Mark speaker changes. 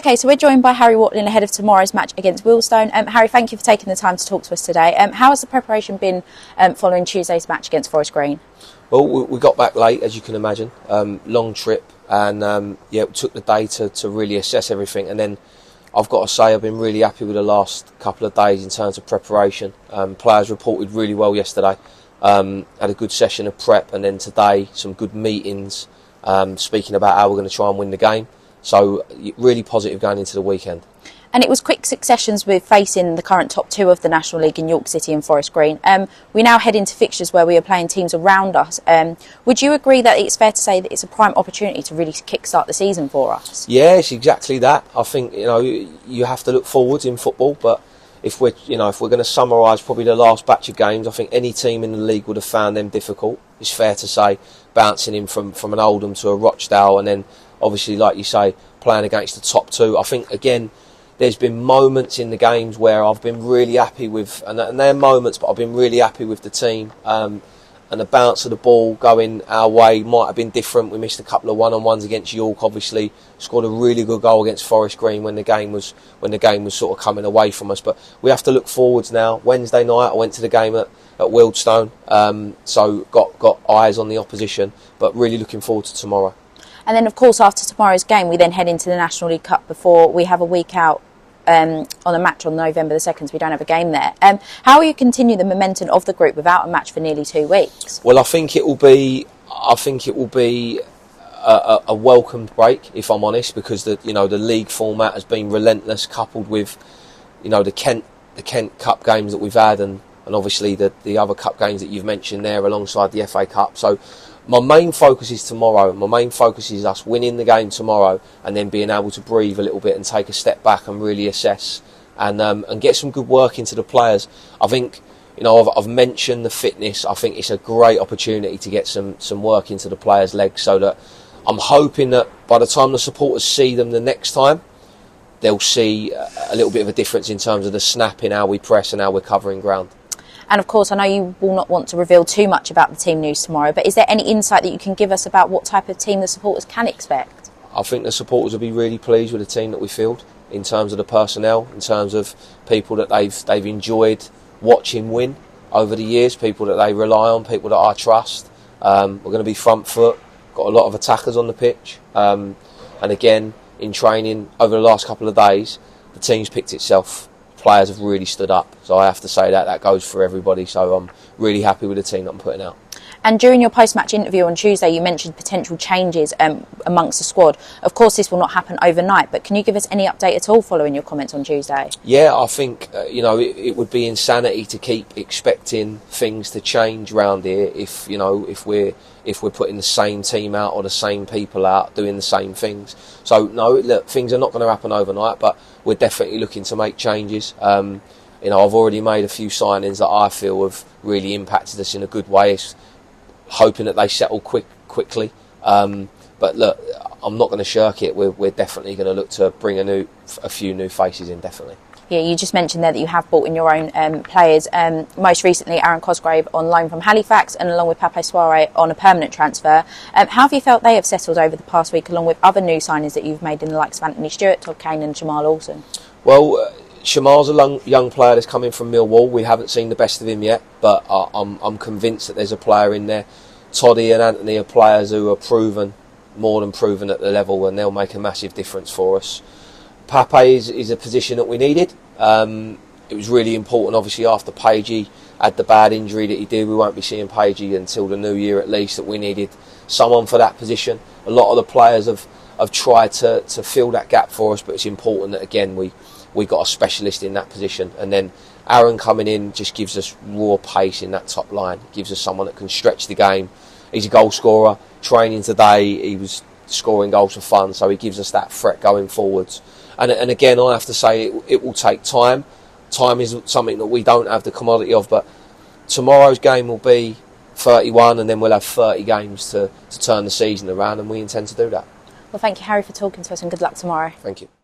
Speaker 1: Okay, so we're joined by Harry Watling ahead of tomorrow's match against Wealdstone. Harry, thank you for taking the time to talk to us today. How has the preparation been following Tuesday's match against Forest Green?
Speaker 2: Well, we got back late, as you can imagine. Long trip, and it took the day to really assess everything. And then I've got to say I've been really happy with the last couple of days in terms of preparation. Players reported really well yesterday. Had a good session of prep, and then today some good meetings speaking about how we're going to try and win the game. So really positive going into the weekend.
Speaker 1: And it was quick successions with facing the current top two of the National League in York City and Forest Green. We now head into fixtures where we are playing teams around us. Would you agree that it's fair to say that it's a prime opportunity to really kick-start the season for us?
Speaker 2: Yeah, it's exactly that. I think you have to look forwards in football, but if we're going to summarise probably the last batch of games, I think any team in the league would have found them difficult. It's fair to say, bouncing in from an Oldham to a Rochdale, and then obviously, like you say, playing against the top two. I think again, there's been moments in the games where I've been really happy with, and they're moments, but I've been really happy with the team. And the bounce of the ball going our way might have been different. We missed a couple of one-on-ones against York, obviously. Scored a really good goal against Forest Green when the game was sort of coming away from us. But we have to look forwards now. Wednesday night I went to the game at Wealdstone, so got eyes on the opposition, but really looking forward to tomorrow.
Speaker 1: And then, of course, after tomorrow's game, we then head into the National League Cup before we have a week out on a match on November the 2nd. So we don't have a game there. How will you continue the momentum of the group without a match for nearly 2 weeks?
Speaker 2: Well, I think it will be a welcomed break, if I'm honest, because the league format has been relentless, coupled with the Kent Cup games that we've had, and obviously the other cup games that you've mentioned there alongside the FA Cup. So my main focus is tomorrow. My main focus is us winning the game tomorrow, and then being able to breathe a little bit and take a step back and really assess and get some good work into the players. I think I've mentioned the fitness. I think it's a great opportunity to get some work into the players' legs, so that I'm hoping that by the time the supporters see them the next time, they'll see a little bit of a difference in terms of the snap in how we press and how we're covering ground.
Speaker 1: And of course, I know you will not want to reveal too much about the team news tomorrow, but is there any insight that you can give us about what type of team the supporters can expect?
Speaker 2: I think the supporters will be really pleased with the team that we field, in terms of the personnel, in terms of people that they've enjoyed watching win over the years, people that they rely on, people that I trust. We're going to be front foot, got a lot of attackers on the pitch, and again, in training over the last couple of days, the team's picked itself. Players have really stood up, so I have to say that goes for everybody. So I'm really happy with the team that I'm putting out.
Speaker 1: And during your post-match interview on Tuesday, you mentioned potential changes amongst the squad. Of course, this will not happen overnight, but can you give us any update at all following your comments on Tuesday?
Speaker 2: Yeah, I think it would be insanity to keep expecting things to change round here if we're putting the same team out or the same people out doing the same things. So no, look, things are not going to happen overnight, but we're definitely looking to make changes. I've already made a few signings that I feel have really impacted us in a good way. It's hoping that they settle quickly. But look, I'm not going to shirk it. We're definitely going to look to bring a few new faces in, definitely.
Speaker 1: Yeah, you just mentioned there that you have brought in your own players. Most recently, Aaron Cosgrave on loan from Halifax, and along with Pape Soare on a permanent transfer. How have you felt they have settled over the past week, along with other new signings that you've made in the likes of Anthony Stewart, Todd Kane and Jamal Lawson?
Speaker 2: Well, Shamar's a young player that's coming from Millwall. We haven't seen the best of him yet, but I'm convinced that there's a player in there. Toddy and Anthony are players who are more than proven at the level, and they'll make a massive difference for us. Pape is a position that we needed. It was really important, obviously, after Pagey had the bad injury that he did. We won't be seeing Pagey until the new year at least, that we needed someone for that position. A lot of the players have tried to fill that gap for us, but it's important that, again, we got a specialist in that position. And then Aaron coming in just gives us raw pace in that top line. Gives us someone that can stretch the game. He's a goal scorer. Training today, he was scoring goals for fun, so he gives us that threat going forwards. And again, I have to say, it will take time. Time is something that we don't have the commodity of, but tomorrow's game will be 31, and then we'll have 30 games to turn the season around, and we intend to do that.
Speaker 1: Well, thank you, Harry, for talking to us, and good luck tomorrow.
Speaker 2: Thank you.